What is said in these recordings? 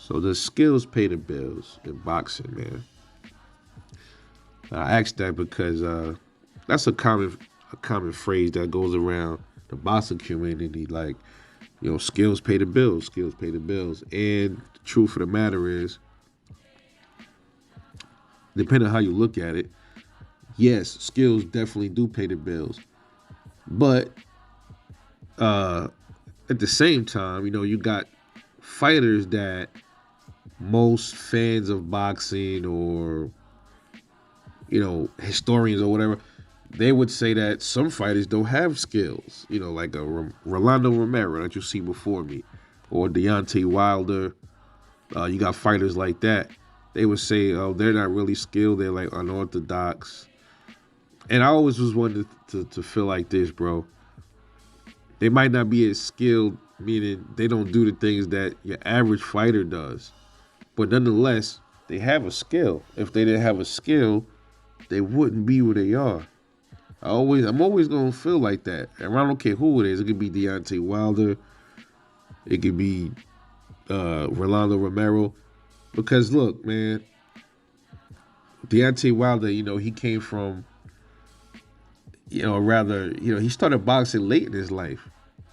So the skills pay the bills in boxing, man. I asked that because that's a common phrase that goes around the boxing community. Like, skills pay the bills. Skills pay the bills. And the truth of the matter is, depending on how you look at it, yes, skills definitely do pay the bills. But uh, at the same time, you got fighters that most fans of boxing or historians or whatever, they would say that some fighters don't have skills. Like a Rolando Romero that you see before me, or Deontay Wilder. You got fighters like that. They would say, "Oh, they're not really skilled. They're like unorthodox." And I always was wanted to feel like this, bro. They might not be as skilled, meaning they don't do the things that your average fighter does. But nonetheless, they have a skill. If they didn't have a skill, they wouldn't be where they are. I'm always gonna feel like that. And I don't care who it is. It could be Deontay Wilder. It could be Rolando Romero. Because look, man, Deontay Wilder, he came from, he started boxing late in his life.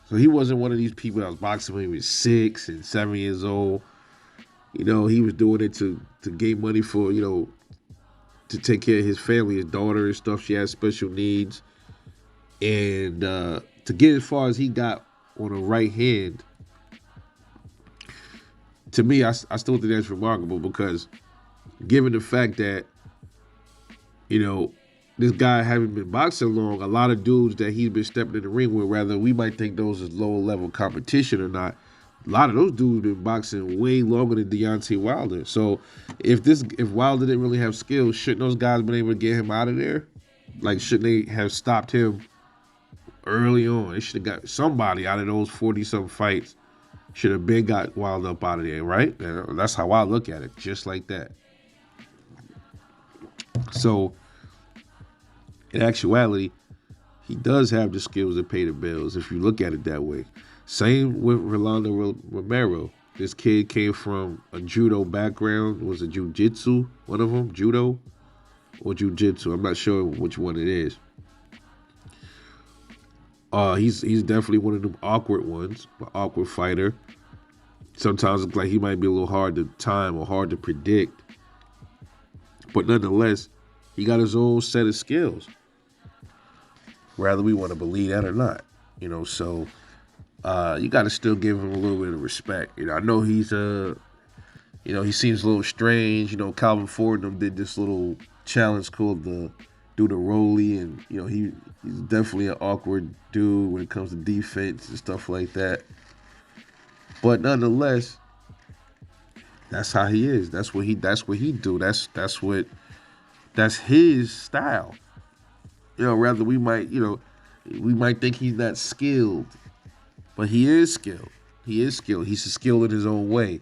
So he wasn't one of these people that was boxing when he was 6 and 7 years old. He was doing it to gain money for, to take care of his family, his daughter and stuff. She has special needs. And to get as far as he got on the right hand, to me, I still think that's remarkable because given the fact that, this guy haven't been boxing long, a lot of dudes that he's been stepping in the ring with, rather we might think those is lower level competition or not, a lot of those dudes been boxing way longer than Deontay Wilder. So if Wilder didn't really have skills, shouldn't those guys been able to get him out of there? Like, shouldn't they have stopped him early on? They should have got somebody out of those 40-something fights. Should have been got Wilder up out of there, right? And that's how I look at it, just like that. So, in actuality, he does have the skills to pay the bills if you look at it that way. Same with Rolando Romero. This kid came from a judo background. Was it jiu-jitsu? One of them, judo or jiu-jitsu? I'm not sure which one it is. He's definitely one of them awkward ones, an awkward fighter. Sometimes it's like he might be a little hard to time or hard to predict, but nonetheless, he got his own set of skills. Whether we want to believe that or not, So you got to still give him a little bit of respect. I know he seems a little strange. Calvin Ford and them did this little challenge called the do the Rolly, and he's definitely an awkward dude when it comes to defense and stuff like that. But nonetheless, that's how he is. That's what he do. That's his style. Rather we might think he's not skilled, but he is skilled. He is skilled. He's skilled in his own way.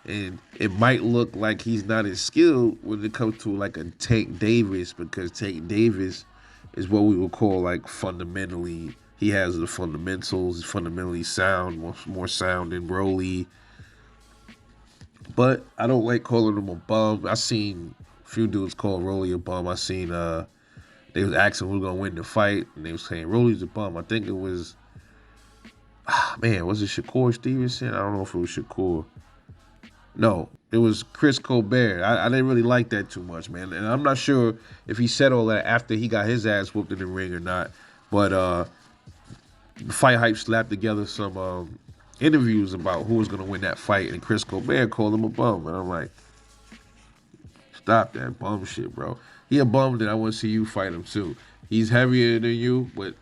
And it might look like he's not as skilled when it comes to like a Tank Davis, because Tank Davis is what we would call like fundamentally, he has the fundamentals, he's fundamentally sound, more sound than Broly. But I don't like calling him a bum. I seen a few dudes call Rolly a bum. I seen they was asking who's gonna win the fight, and they was saying Rolly's a bum. I think it was was it Shakur Stevenson? I don't know if it was Shakur. No, it was Chris Colbert. I didn't really like that too much, man. And I'm not sure if he said all that after he got his ass whooped in the ring or not. But Fight Hype slapped together some interviews about who was going to win that fight, and Chris Colbert called him a bum. And I'm like, stop that bum shit, bro. He a bum, then I want to see you fight him too. He's heavier than you, but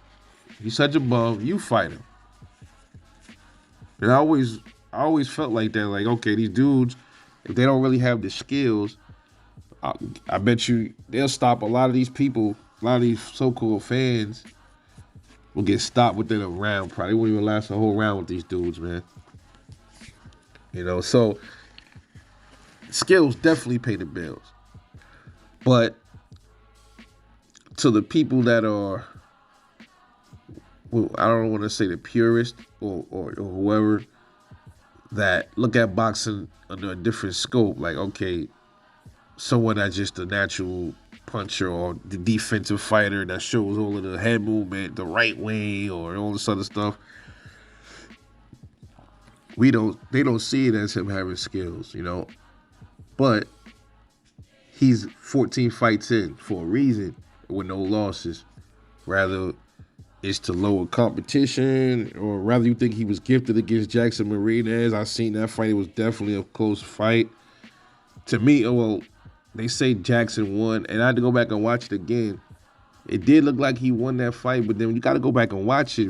he's such a bum. You fight him. And I always felt like that. Like, okay, these dudes, if they don't really have the skills, I bet you they'll stop a lot of these people. A lot of these so-called fans will get stopped within a round. Probably won't even last a whole round with these dudes, man. So skills definitely pay the bills. But to the people that are, well, I don't want to say the purist or whoever, that look at boxing under a different scope. Like, okay, someone that's just a natural puncher or the defensive fighter that shows all of the head movement the right way or all this other stuff. They don't see it as him having skills, you know. But he's 14 fights in for a reason with no losses. Rather it's to lower competition, or rather you think he was gifted against Jackson Marinez. I seen that fight. It was definitely a close fight. To me, well, they say Jackson won, and I had to go back and watch it again. It did look like he won that fight, but then you got to go back and watch it.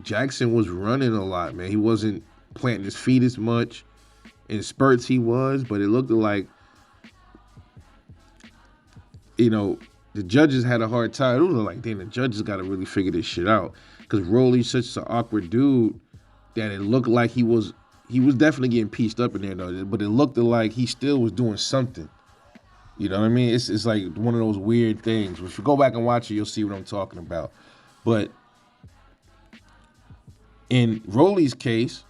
Jackson was running a lot, man. He wasn't planting his feet as much. In spurts he was, but it looked like, you know, the judges had a hard time. It was like, damn, the judges got to really figure this shit out. Because Rolly's such an awkward dude that it looked like he was definitely getting pieced up in there, though. But it looked like he still was doing something. You know what I mean? It's like one of those weird things. If you go back and watch it, you'll see what I'm talking about. But in Rolly's case,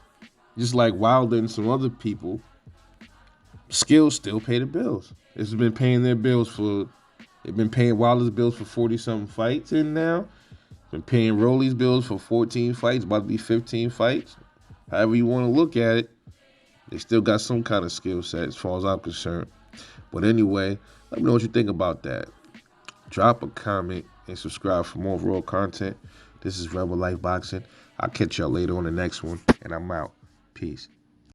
just like Wilder and some other people, skills still pay the bills. It's been paying their bills for, they've been paying Wilder's bills for 40-something fights in now. Been paying Rolly's bills for 14 fights, about to be 15 fights. However you want to look at it, they still got some kind of skill set as far as I'm concerned. But anyway, let me know what you think about that. Drop a comment and subscribe for more raw content. This is Rebel Life Boxing. I'll catch y'all later on the next one, and I'm out. Peace.